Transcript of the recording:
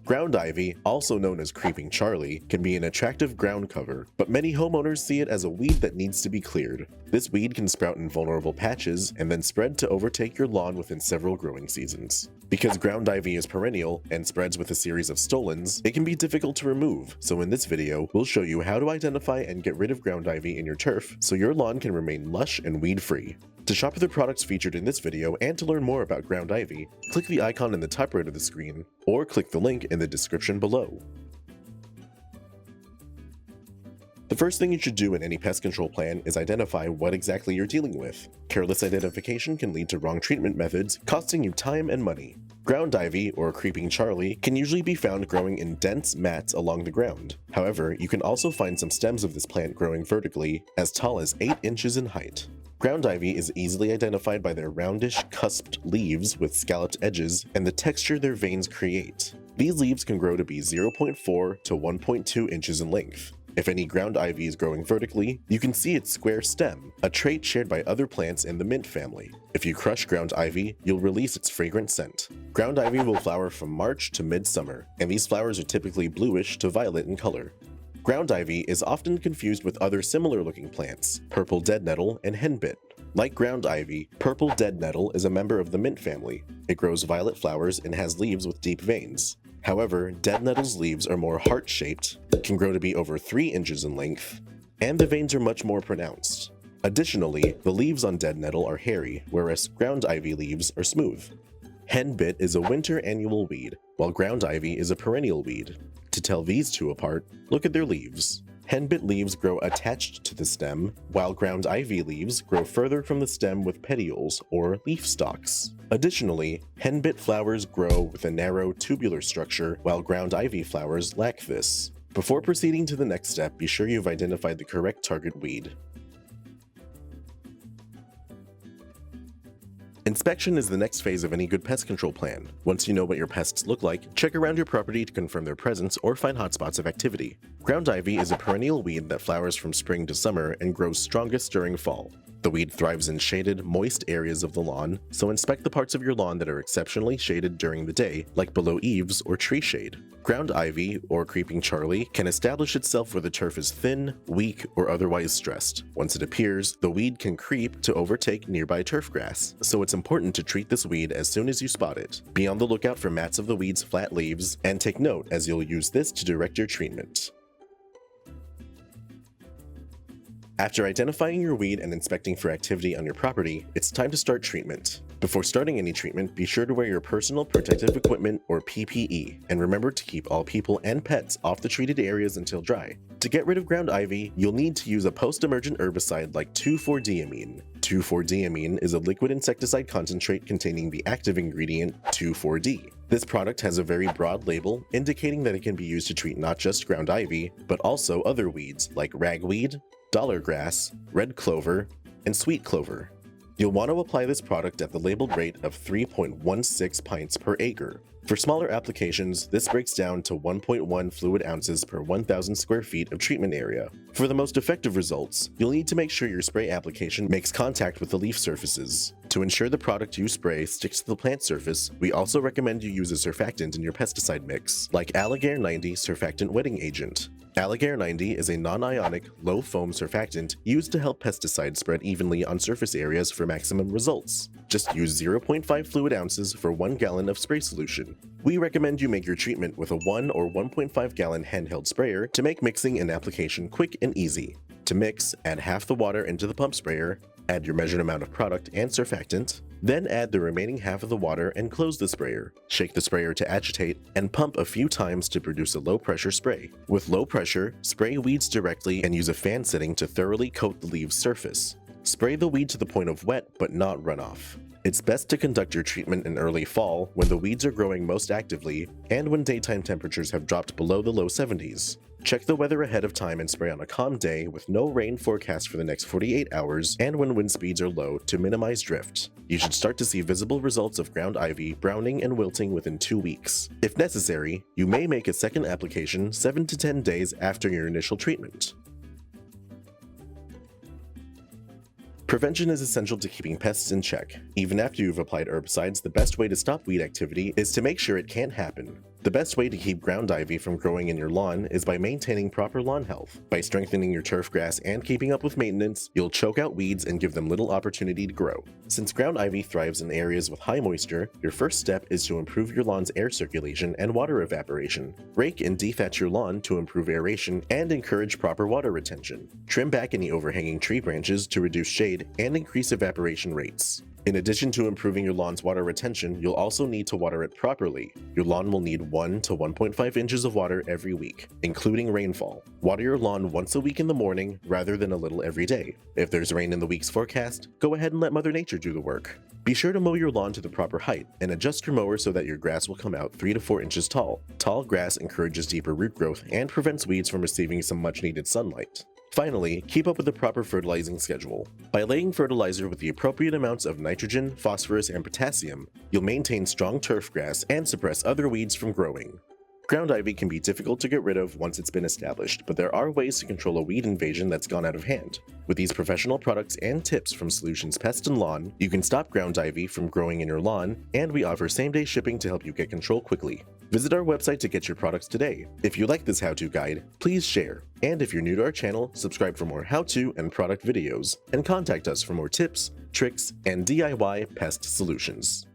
Ground ivy, also known as creeping Charlie, can be an attractive ground cover, but many homeowners see it as a weed that needs to be cleared. This weed can sprout in vulnerable patches and then spread to overtake your lawn within several growing seasons. Because ground ivy is perennial and spreads with a series of stolons, it can be difficult to remove, so in this video, we'll show you how to identify and get rid of ground ivy in your turf so your lawn can remain lush and weed-free. To shop for the products featured in this video and to learn more about ground ivy, click the icon in the top right of the screen, or click the link in the description below. The first thing you should do in any pest control plan is identify what exactly you're dealing with. Careless identification can lead to wrong treatment methods, costing you time and money. Ground ivy, or creeping Charlie, can usually be found growing in dense mats along the ground. However, you can also find some stems of this plant growing vertically, as tall as 8 inches in height. Ground ivy is easily identified by their roundish, cusped leaves with scalloped edges and the texture their veins create. These leaves can grow to be 0.4 to 1.2 inches in length. If any ground ivy is growing vertically, you can see its square stem, a trait shared by other plants in the mint family. If you crush ground ivy, you'll release its fragrant scent. Ground ivy will flower from March to midsummer, and these flowers are typically bluish to violet in color. Ground ivy is often confused with other similar-looking plants, purple dead nettle and henbit. Like ground ivy, purple dead nettle is a member of the mint family. It grows violet flowers and has leaves with deep veins. However, dead nettle's leaves are more heart-shaped, can grow to be over 3 inches in length, and the veins are much more pronounced. Additionally, the leaves on dead nettle are hairy, whereas ground ivy leaves are smooth. Henbit is a winter annual weed, while ground ivy is a perennial weed. To tell these two apart, look at their leaves. Henbit leaves grow attached to the stem, while ground ivy leaves grow further from the stem with petioles or leaf stalks. Additionally, henbit flowers grow with a narrow tubular structure, while ground ivy flowers lack this. Before proceeding to the next step, be sure you've identified the correct target weed. Inspection is the next phase of any good pest control plan. Once you know what your pests look like, check around your property to confirm their presence or find hotspots of activity. Ground ivy is a perennial weed that flowers from spring to summer and grows strongest during fall. The weed thrives in shaded, moist areas of the lawn, so inspect the parts of your lawn that are exceptionally shaded during the day, like below eaves or tree shade. Ground ivy, or creeping Charlie, can establish itself where the turf is thin, weak, or otherwise stressed. Once it appears, the weed can creep to overtake nearby turf grass, so it's important to treat this weed as soon as you spot it. Be on the lookout for mats of the weed's flat leaves, and take note as you'll use this to direct your treatment. After identifying your weed and inspecting for activity on your property, it's time to start treatment. Before starting any treatment, be sure to wear your personal protective equipment or PPE, and remember to keep all people and pets off the treated areas until dry. To get rid of ground ivy, you'll need to use a post-emergent herbicide like 2,4-diamine. 2,4-diamine is a liquid insecticide concentrate containing the active ingredient 2,4-D. This product has a very broad label, indicating that it can be used to treat not just ground ivy, but also other weeds like ragweed, dollar grass, red clover, and sweet clover. You'll want to apply this product at the labeled rate of 3.16 pints per acre. For smaller applications, this breaks down to 1.1 fluid ounces per 1,000 square feet of treatment area. For the most effective results, you'll need to make sure your spray application makes contact with the leaf surfaces. To ensure the product you spray sticks to the plant surface, we also recommend you use a surfactant in your pesticide mix, like Alligare 90 Surfactant Wetting Agent. Alligare 90 is a non-ionic, low-foam surfactant used to help pesticides spread evenly on surface areas for maximum results. Just use 0.5 fluid ounces for 1 gallon of spray solution. We recommend you make your treatment with a 1 or 1.5 gallon handheld sprayer to make mixing and application quick and easy. To mix, add half the water into the pump sprayer, add your measured amount of product and surfactant, then add the remaining half of the water and close the sprayer. Shake the sprayer to agitate and pump a few times to produce a low-pressure spray. With low pressure, spray weeds directly and use a fan setting to thoroughly coat the leaf's surface. Spray the weed to the point of wet but not runoff. It's best to conduct your treatment in early fall when the weeds are growing most actively and when daytime temperatures have dropped below the low 70s. Check the weather ahead of time and spray on a calm day with no rain forecast for the next 48 hours and when wind speeds are low to minimize drift. You should start to see visible results of ground ivy browning and wilting within 2 weeks. If necessary, you may make a second application 7 to 10 days after your initial treatment. Prevention is essential to keeping pests in check. Even after you've applied herbicides, the best way to stop weed activity is to make sure it can't happen. The best way to keep ground ivy from growing in your lawn is by maintaining proper lawn health. By strengthening your turf grass and keeping up with maintenance, you'll choke out weeds and give them little opportunity to grow. Since ground ivy thrives in areas with high moisture, your first step is to improve your lawn's air circulation and water evaporation. Rake and defat your lawn to improve aeration and encourage proper water retention. Trim back any overhanging tree branches to reduce shade and increase evaporation rates. In addition to improving your lawn's water retention, you'll also need to water it properly. Your lawn will need 1 to 1.5 inches of water every week, including rainfall. Water your lawn once a week in the morning rather than a little every day. If there's rain in the week's forecast, go ahead and let Mother Nature do the work. Be sure to mow your lawn to the proper height and adjust your mower so that your grass will come out 3 to 4 inches tall. Tall grass encourages deeper root growth and prevents weeds from receiving some much needed sunlight. Finally, keep up with the proper fertilizing schedule. By laying fertilizer with the appropriate amounts of nitrogen, phosphorus, and potassium, you'll maintain strong turf grass and suppress other weeds from growing. Ground ivy can be difficult to get rid of once it's been established, but there are ways to control a weed invasion that's gone out of hand. With these professional products and tips from Solutions Pest and Lawn, you can stop ground ivy from growing in your lawn, and we offer same-day shipping to help you get control quickly. Visit our website to get your products today. If you like this how-to guide, please share. And if you're new to our channel, subscribe for more how-to and product videos, and contact us for more tips, tricks, and DIY pest solutions.